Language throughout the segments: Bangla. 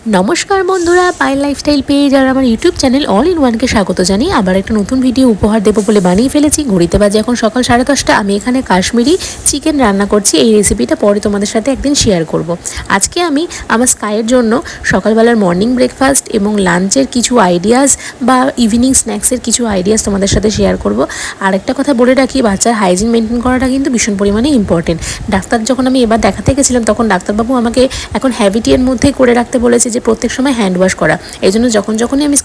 নমস্কার বন্ধুরা, পায়েল লাইফস্টাইল পেজ আর আমার ইউটিউব চ্যানেল অল ইন ওয়ানকে স্বাগত জানিয়ে আবার একটা নতুন ভিডিও উপহার দেবো বলে বানিয়ে ফেলেছি। ঘড়িতে বাজে এখন সকাল 10:30। আমি এখানে কাশ্মীরি চিকেন রান্না করছি। এই রেসিপিটা পরে তোমাদের সাথে একদিন শেয়ার করব। আজকে আমি আমার স্কাইয়ের জন্য সকালবেলার মর্নিং ব্রেকফাস্ট এবং লাঞ্চের কিছু আইডিয়াস বা ইভিনিং স্ন্যাক্সের কিছু আইডিয়াস তোমাদের সাথে শেয়ার করব। আর একটা কথা বলে রাখি, বাচ্চার হাইজিন মেনটেন করাটা কিন্তু ভীষণ পরিমাণে ইম্পর্টেন্ট। ডাক্তার যখন আমি এবার দেখাতে গেছিলাম তখন ডাক্তারবাবু আমাকে এখন হ্যাবিটিয়ের মধ্যে করে রাখতে বলেছে যে প্রত্যেক সময় হ্যান্ড ওয়াশ করা। এই জন্য যখনই আমি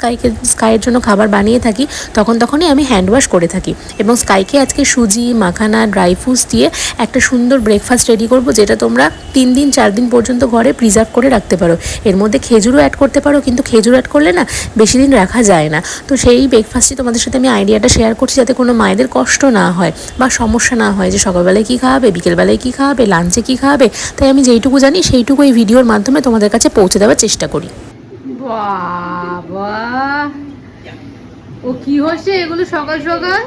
স্কাইয়ের জন্য খাবার বানিয়ে থাকি তখনই আমি হ্যান্ড ওয়াশ করে থাকি। এবং স্কাইকে আজকে সুজি, মাখানা, ড্রাই ফ্রুটস দিয়ে একটা সুন্দর ব্রেকফাস্ট রেডি করব, যেটা তোমরা 3 দিন 4 দিন পর্যন্ত ঘরে প্রিজার্ভ করে রাখতে পারো। এর মধ্যে খেজুরও অ্যাড করতে পারো, কিন্তু খেজুর অ্যাড করলে না বেশি দিন রাখা যায় না। তো সেই ব্রেকফাস্টে তোমাদের সাথে আমি আইডিয়াটা শেয়ার করছি, যাতে কোনো মায়েদের কষ্ট না হয় বা সমস্যা না হয় যে সকালবেলায় কী খাওয়াবে, বিকেলবেলায় কী খাওয়াবে, লাঞ্চে কী খাওয়াবে। তাই আমি যেইটুকু জানি সেইটুকু এই ভিডিওর মাধ্যমে তোমাদের কাছে পৌঁছে দেওয়ার চেষ্টা করি। বাবা, ও কি হচ্ছে এগুলো সকাল সকাল?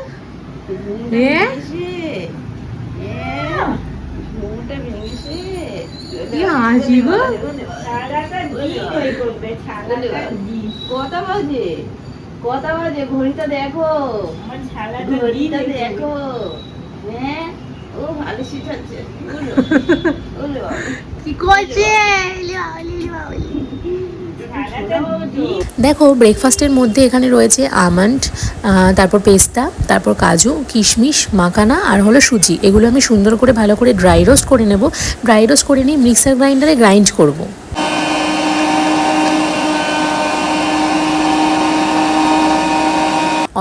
কি হাসি গো! কটা বাজে ঘড়িটা দেখো, ঘড়িটা দেখো। হ্যাঁ, ও ভালো শিখাচ্ছে। কি করছে? দেখো, ব্রেকফাস্টের মধ্যে এখানে রয়েছে আমন্ড, তারপর পেস্তা, তারপর কাজু, কিশমিশ, মাখানা আর হলো সুজি। এগুলো আমি সুন্দর করে ভালো করে ড্রাই রোস্ট করে নেব। ড্রাই রোস্ট করে নিয়ে মিক্সার গ্রাইন্ডারে গ্রাইন্ড করব।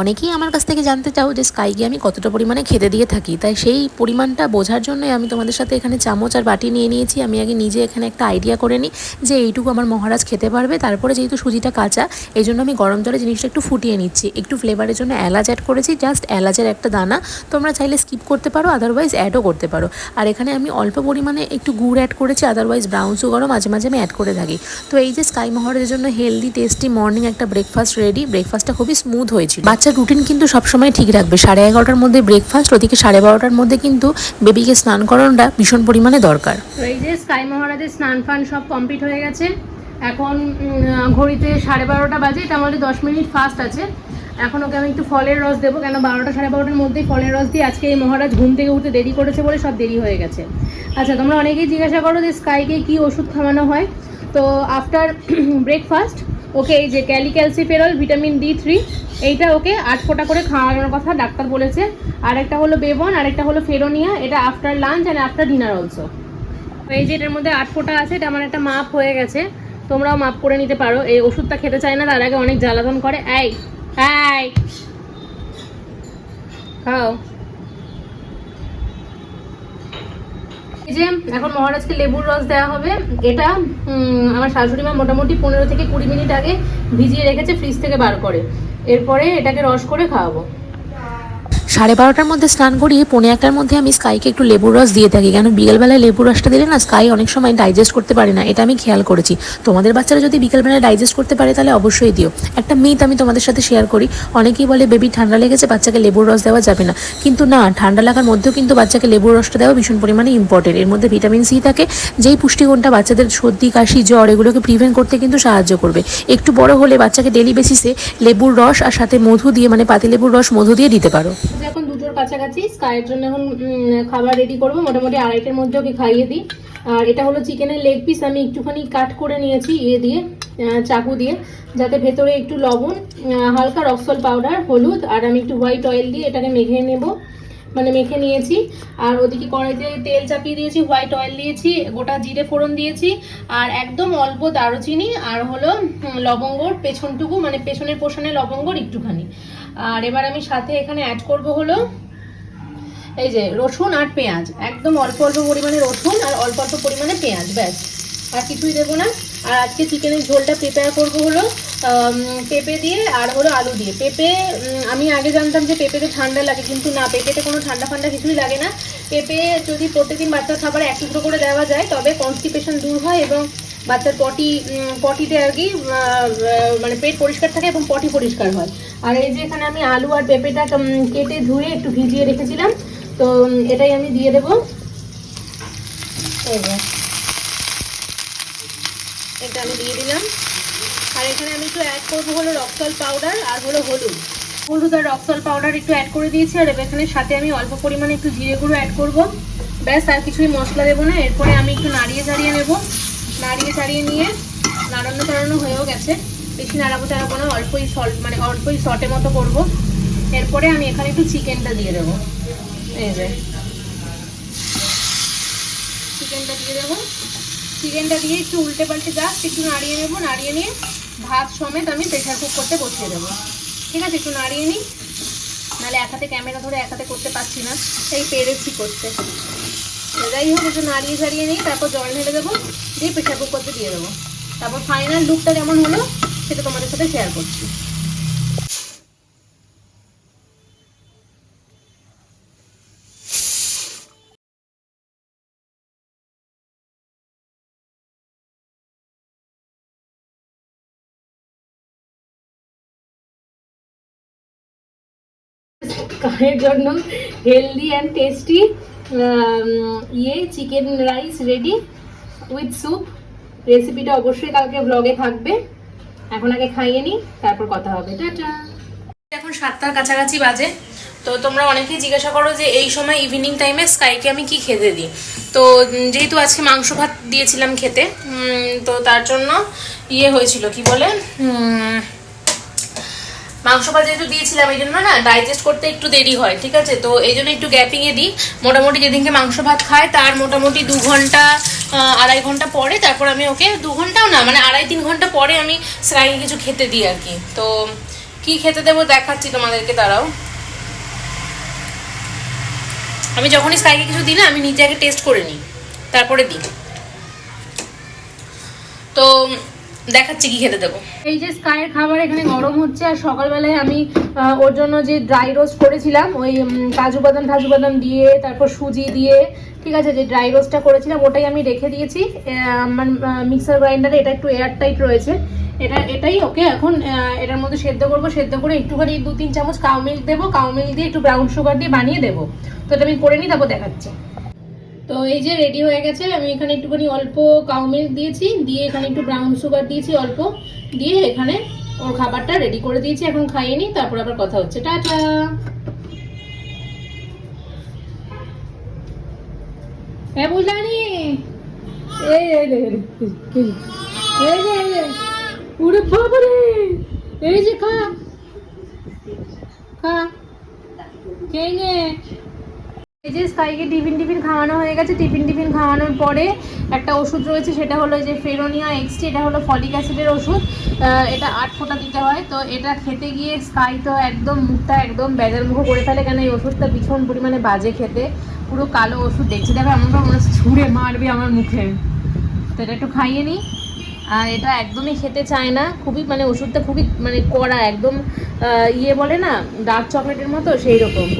অনেকেই আমার কাছ থেকে জানতে চাও যে স্কাইকে আমি কতটা পরিমাণে খেতে দিয়ে থাকি, তাই সেই পরিমাণটা বোঝার জন্যই আমি তোমাদের সাথে এখানে চামচ আর বাটি নিয়ে নিয়েছি। আমি আগে নিজে এখানে একটা আইডিয়া করে নিই যে এইটুকু আমার মহারাজ খেতে পারবে। তারপরে যেহেতু সুজিটা কাঁচা, এই জন্য আমি গরম জলে জিনিসটা একটু ফুটিয়ে নিচ্ছি। একটু ফ্লেভারের জন্য এলাচ অ্যাড করেছি, জাস্ট এলাচের একটা দানা। তোমরা চাইলে স্কিপ করতে পারো, আদারওয়াইজ অ্যাডও করতে পারো। আর এখানে আমি অল্প পরিমাণে একটু গুড় অ্যাড করেছি, আদারওয়াইজ ব্রাউন সুগারও মাঝে মাঝে আমি অ্যাড করে থাকি। তো এই যে স্কাই মহারাজের জন্য হেলদি টেস্টি মর্নিং একটা ব্রেকফাস্ট রেডি। ব্রেকফাস্টটা খুবই স্মুথ হয়েছিল। বাচ্চার রুটিন কিন্তু সবসময় ঠিক রাখবে। 11:30টার মধ্যে ব্রেকফাস্ট, ওদিকে 12:30টার মধ্যে কিন্তু বেবিকে স্নান করানোটা ভীষণ পরিমাণে দরকার। তো এই যে স্কাই মহারাজের স্নান ফান সব কমপ্লিট হয়ে গেছে। এখন ঘড়িতে 12:30 বাজে। এটা আমাদের 10 মিনিট ফাস্ট আছে। এখন ওকে আমি একটু ফলের রস দেবো, কেন 12টা 12:30টার মধ্যেই ফলের রস দিয়ে আজকে এই মহারাজ ঘুম থেকে উঠতে দেরি করেছে বলে সব দেরি হয়ে গেছে। আচ্ছা, তোমরা অনেকেই জিজ্ঞাসা করো যে স্কাইকে কি ওষুধ খাওয়ানো হয়। তো আফটার ব্রেকফাস্ট ওকে এই যে ক্যালসিফেরল ভিটামিন D3 এইটা ওকে 8 ফোঁটা করে খাওয়ানোর কথা ডাক্তার বলেছে। আর একটা হলো বেবন, আর একটা হলো ফেরোনিয়া। এটা after lunch and after dinner also. এই যে এটার মধ্যে 8 ফোঁটা আছে। এটা আমার একটা মাপ হয়ে গেছে, তোমরাও মাপ করে নিতে পারো। এই ওষুধটা খেতে চায় না, তার আগে অনেক জ্বালাতন করে। এই খাও। এই যে এখন মহারাজকে লেবুর রস দেওয়া হবে। এটা আমার শাশুড়ি মা মোটামুটি 15 থেকে 20 মিনিট আগে ভিজিয়ে রেখেছে, ফ্রিজ থেকে বার করে। এরপরে এটাকে রস করে খাওয়াবো। 12:30টার মধ্যে স্নান করিয়ে 1:45টার মধ্যে আমি স্কাইকে একটু লেবুর রস দিয়ে থাকি। কেন বিকেলবেলায় লেবুর রসটা দিলে না স্কাই অনেক সময় ডাইজেস্ট করতে পারে না, এটা আমি খেয়াল করেছি। তোমাদের বাচ্চারা যদি বিকেলবেলায় ডাইজেস্ট করতে পারে তাহলে অবশ্যই দিও। একটা মিথ আমি তোমাদের সাথে শেয়ার করি। অনেকেই বলে বেবি ঠান্ডা লেগেছে, বাচ্চাকে লেবুর রস দেওয়া যাবে না। কিন্তু না, ঠান্ডা লাগার মধ্যেও কিন্তু বাচ্চাকে লেবুর রসটা দেওয়া ভীষণ পরিমাণে ইম্পর্টেন্ট। এর মধ্যে ভিটামিন সি থাকে, যেই পুষ্টিগুণটা বাচ্চাদের সর্দি, কাশি, জ্বর এগুলোকে প্রিভেন্ট করতে কিন্তু সাহায্য করবে। একটু বড় হলে বাচ্চাকে ডেলি বেসিসে লেবুর রস আর সাথে মধু দিয়ে, মানে পাতিলেবুর রস মধু দিয়ে দিতে পারো। এখন দুটোর কাছাকাছি স্কাইয়ের জন্য এখন খাবার রেডি করবো। মোটামুটি 2:30টার মধ্যে ওকে খাইয়ে দিই। আর এটা হলো চিকেনের লেগ পিস। আমি একটুখানি কাট করে নিয়েছি দিয়ে চাকু দিয়ে, যাতে ভেতরে একটু লবণ, হালকা রক সল্ট পাউডার, হলুদ আর আমি একটু হোয়াইট অয়েল দিয়ে এটাকে মেখে নেব, মানে মেখে নিয়েছি। আর ওদিকে কড়াইতে তেল চাপিয়ে দিয়েছি, হোয়াইট অয়েল দিয়েছি, গোটা জিরে ফোড়ন দিয়েছি আর একদম অল্প দারুচিনি আর হলো লবঙ্গর পেছনটুকু, মানে পেছনের পোষণে লবঙ্গর একটুখানি। আর এবার আমি সাথে এখানে অ্যাড করব হলো এই যে রসুন আর পেঁয়াজ। একদম অল্প অল্প পরিমাণে রসুন আর অল্প অল্প পরিমাণে পেঁয়াজ, ব্যাস, আর কিছুই দেবো না। আর আজকে চিকেনের ঝোলটা প্রিপেয়ার করবো হলো পেঁপে দিয়ে আর হলো আলু দিয়ে। পেঁপে আমি আগে জানতাম যে পেঁপেতে ঠান্ডা লাগে, কিন্তু না, পেঁপেতে কোনো ঠান্ডা ফান্ডা কিছুই লাগে না। পেঁপে যদি প্রত্যেকদিন বাচ্চার খাবারে 1 টুকরো করে দেওয়া যায় তবে কনস্টিপেশন দূর হয় এবং বাচ্চার পটিতে আর কি মানে পেট পরিষ্কার থাকে এবং পটি পরিষ্কার হয়। আর এই যে এখানে আমি আলু আর পেঁপেটা কেটে ধুয়ে একটু ভিজিয়ে রেখেছিলাম, তো এটাই আমি দিয়ে দেবো। এই যে এটা আমি দিয়ে দিলাম। আর এখানে আমি একটু অ্যাড করবো হলো রক সল্ট পাউডার আর হলো হলুদ আর রক সল্ট পাউডার একটু অ্যাড করে দিয়েছি। আর এখানে সাথে আমি অল্প পরিমাণে একটু জিরে গুঁড়ো অ্যাড করবো, ব্যাস। আর কিছুই মশলা দেবো না। এরপরে আমি একটু নাড়িয়ে চাড়িয়ে নেবো, নাড়িয়ে নিয়ে নাড়ানো হয়েও গেছে, বেশি নাড়াবো না, অল্পই সল্টের মতো করবো। এরপরে আমি এখানে একটু চিকেনটা দিয়ে দেবো, এই যে চিকেনটা দিয়ে দেবো। চিকেনটা দিয়ে একটু উল্টে পাল্টে জাস্ট একটু নাড়িয়ে নেবো, নাড়িয়ে নিয়ে ভাত সমেত আমি প্রেশার কুক করতে বসিয়ে দেবো। ঠিক আছে, একটু নাড়িয়ে নিই, নাহলে এক হাতে ক্যামেরা ধরে এক হাতে করতে পারছি না, এই পেরেছি করতে। যাই হোক, একটু নাড়িয়ে ঝাড়িয়ে নিই, তারপর জল ঢেলে দেবো, দিয়ে প্রেশার কুক করতে দিয়ে দেবো। তারপর ফাইনাল লুকটা কেমন হলো সেটা তোমাদের সাথে শেয়ার করছি। কারের জন্য healthy and tasty chicken rice ready with soup. রেসিপিটা অবশ্যই কালকে ব্লগে থাকবে। এখন আগে খাইয়ে নিই, তারপর কথা হবে। টাটা। এখন 7টার কাছাকাছি বাজে। তো তোমরা অনেকেই জিজ্ঞাসা করো যে এই সময় ইভিনিং টাইমে স্কাইকে আমি কি খেতে দিই। তো যেহেতু আজকে মাংস ভাত দিয়েছিলাম খেতে, তো তার জন্য হয়েছিল কি বলে, মাংস ভাত যেহেতু দিয়েছিলাম এই জন্য না ডাইজেস্ট করতে একটু দেরি হয়, ঠিক আছে। তো এই জন্য একটু গ্যাপিংয়ে দিই। মোটামুটি যেদিনকে মাংস ভাত খায় তার মোটামুটি 2 ঘন্টা 2.5 ঘন্টা পরে তারপর আমি ওকে, 2 ঘন্টাও না, মানে 2.5-3 ঘন্টা পরে আমি স্কাইকে কিছু খেতে দিই আর কি। তো কি খেতে দেবো দেখাচ্ছি তোমাদেরকে, তারাও। আমি যখনই স্কাইকে কিছু দিই না, আমি নিজে আগে টেস্ট করে নিই, তারপরে দিই। তো দেখাচ্ছি কি খেতে দেবো। এই যে স্কাইয়ের খাবার এখানে গরম হচ্ছে। আর সকালবেলায় আমি ওর জন্য যে ড্রাই রোস্ট করেছিলাম, ওই কাজু বাদাম দিয়ে, তারপর সুজি দিয়ে, ঠিক আছে, যে ড্রাই রোস্টটা করেছিলাম ওটাই আমি রেখে দিয়েছি আমার মিক্সার গ্রাইন্ডারে। এটা একটু এয়ার টাইট রয়েছে, এটাই ওকে এখন এটার মধ্যে সেদ্ধ করবো। সেদ্ধ করে একটুখানি 2-3 চামচ কাউ মিল্ক দেবো, কাউ মিল্ক দিয়ে একটু ব্রাউন সুগার দিয়ে বানিয়ে দেবো। তো এটা আমি করে নিই, তারপর দেখাচ্ছি। তো এই যে রেডি হয়ে গেছে। আমি এখানে একটুখানি অল্প কাউ মিল্ক দিয়েছি, দিয়ে এখানে একটু ব্রাউন সুগার দিয়েছি অল্প, দিয়ে এখানে ওর খাবারটা রেডি করে দিয়েছি। এখন খাইয়ে নিই, তারপর আবার কথা হচ্ছে। টাটা। হ্যাঁ বুঝলানি, উড়ে বাবারে, এই যে খা খেয়ে নে। এই যে স্কাইকে টিফিন খাওয়ানো হয়ে গেছে। টিফিন খাওয়ানোর পরে একটা ওষুধ রয়েছে, সেটা হলো যে ফেরোনিয়া এক্সটি। এটা হলো ফলিক অ্যাসিডের ওষুধ। এটা 8 ফোঁটা দিতে হয়। তো এটা খেতে গিয়ে স্কাই তো একদম মুখটা একদম বেজার মুখ করে ফেলে, কেন এই ওষুধটা ভীষণ পরিমাণে বাজে খেতে, পুরো কালো ওষুধ। দেখছি দেখো এমনটা মনে হচ্ছে ছুঁড়ে মারবি আমার মুখে। তো এটা একটু খাইয়ে নিই। আর এটা একদমই খেতে চায় না, খুবই মানে ওষুধটা খুবই মানে কড়া, একদম বলে না ডার্ক চকলেটের মতো, সেই রকম।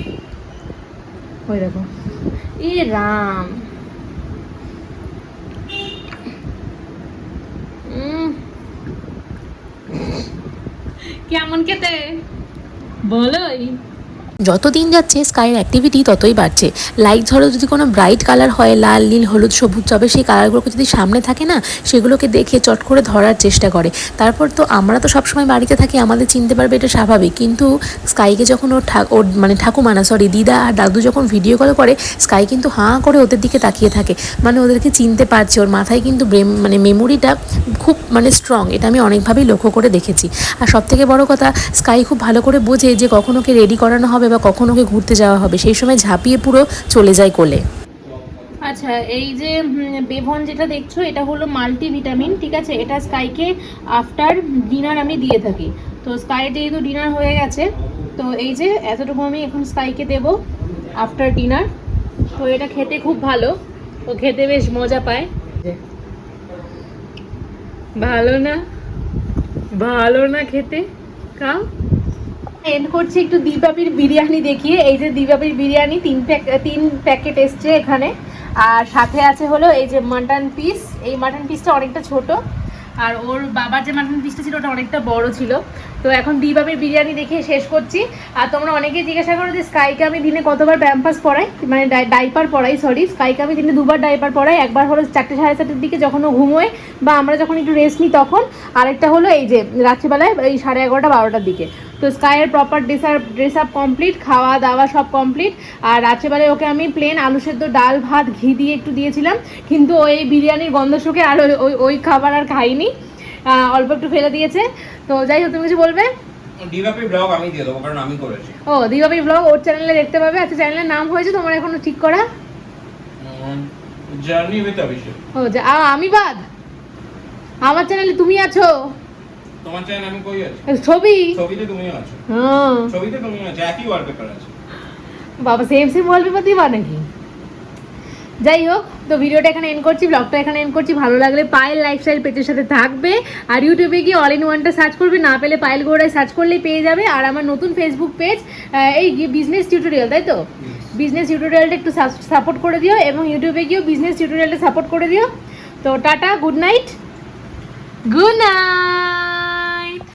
ওই দেখো, এ রাম, কেমন খেতে বলোই। যত দিন যাচ্ছে স্কাইয়ের অ্যাক্টিভিটি ততই বাড়ছে। লাইট ধরো যদি কোনো ব্রাইট কালার হয়, লাল নীল হলুদ সবুজ, তবে সেই কালারগুলোকে যদি সামনে থাকে না, সেগুলোকে দেখে চট করে ধরার চেষ্টা করে। তারপর তো আমরা তো সবসময় বাড়িতে থাকি, আমাদের চিনতে পারবে, এটা স্বাভাবিক। কিন্তু স্কাইকে যখন ওর মানে ঠাকুমা না সরি দিদা আর দাদু যখন ভিডিও কল করে, স্কাই কিন্তু হাঁ করে ওদের দিকে তাকিয়ে থাকে, মানে ওদেরকে চিনতে পারছে। ওর মাথায় কিন্তু মানে মেমোরিটা খুব মানে স্ট্রং, এটা আমি অনেকভাবেই লক্ষ্য করে দেখেছি। আর সবথেকে বড় কথা, স্কাই খুব ভালো করে বোঝে যে কখন ওকে রেডি করানো হবে বা কখন ওকে ঘুরতে যাওয়া হবে, সেই সময় ঝাঁপিয়ে পুরো চলে যায় কোলে। আচ্ছা, এই যে বেভন যেটা দেখছো, এটা হলো মাল্টিভিটামিন, ঠিক আছে। এটা স্কাইকে আফটার ডিনার আমি দিয়ে থাকি। তো স্কাইয়ের যেহেতু ডিনার হয়ে গেছে, তো এই যে এতটুকু আমি এখন স্কাইকে দেবো আফটার ডিনার। তো এটা খেতে খুব ভালো, ও খেতে বেশ মজা পায়। ভালো না খেতে, খাও। এন্ড করছি একটু দিবাপির বিরিয়ানি দেখিয়ে। এই যে দিবাপির বিরিয়ানি 3 প্যাকেট এসছে এখানে। আর সাথে আছে হলো এই যে মাটন পিস। এই মাটন পিসটা অনেকটা ছোট, আর ওর বাবার যে মাটন পিসটা ছিল ওটা অনেকটা বড় ছিল। তো তো এখন দিবাবির বিরিয়ানি দেখিয়ে শেষ করছি। আর তোমরা অনেকেই জিজ্ঞাসা করো যে স্কাইকে আমি দিনে কতবার প্যাম্পাস পরাই, মানে ডাইপার পরাই, সরি স্কাইকে আমি দিনে 2বার ডাইপার পরাই। একবার হলো 4টে সাড়ে 4টের দিকে যখন ও ঘুমোয় বা আমরা যখন একটু রেস্ট নিই তখন, আরেকটা হলো এই যে রাত্রিবেলায় এই 11:30 12টার দিকে। তো স্কাইয়ের প্রপার ড্রেস আপ কমপ্লিট, খাওয়া দাওয়া সব কমপ্লিট। আর রাত্রেবেলায় ওকে আমি প্লেন আলু সেদ্ধ ডাল ভাত ঘি দিয়ে একটু দিয়েছিলাম, কিন্তু ওই বিরিয়ানির গন্ধ শুকে আর ওই খাবার আর খাইনি, অল্প একটু ফেলে দিয়েছে। তো যাই হোক, তুমি কিছু বলবে? দিবাপি ব্লগ আমি দিয়ে দেবো, কারণ আমি করেছি। ও দিবাবি ব্লগ ওর চ্যানেলে দেখতে পাবে। আচ্ছা, চ্যানেলের নাম হয়েছে তোমার এখনো ঠিক করা? জার্নি উইথ অভিষেক। ও আমি বাদ, আমার চ্যানেলে তুমি আছো। তোমার চ্যানেল আমি কই আছি? ছবি ছবিতে তুমিও আছো। হ্যাঁ ছবিতে তুমিও আছো, একই ওয়ালপেপার আছে। বাবা, সেম ওয়ালপেপার দিবা নাকি? যাই হোক, তো ভিডিওটা এখানে এন্ড করছি, ব্লগটা এখানে এন্ড করছি। ভালো লাগলে পায়েল লাইফস্টাইল পেজের সাথে থাকবে, আর ইউটিউবে গিয়ে অল ইন ওয়ানটা সার্চ করবে, না পেলে পায়েল গৌড়ায় সার্চ করলেই পেয়ে যাবে। আর আমার নতুন ফেসবুক পেজ এই বিজনেস টিউটোরিয়াল, তাই তো? বিজনেস টিউটোরিয়ালটা একটু সাপোর্ট করে দিও, এবং ইউটিউবে গিয়েও বিজনেস টিউটোরিয়ালটা সাপোর্ট করে দিও। তো টাটা, গুড নাইট।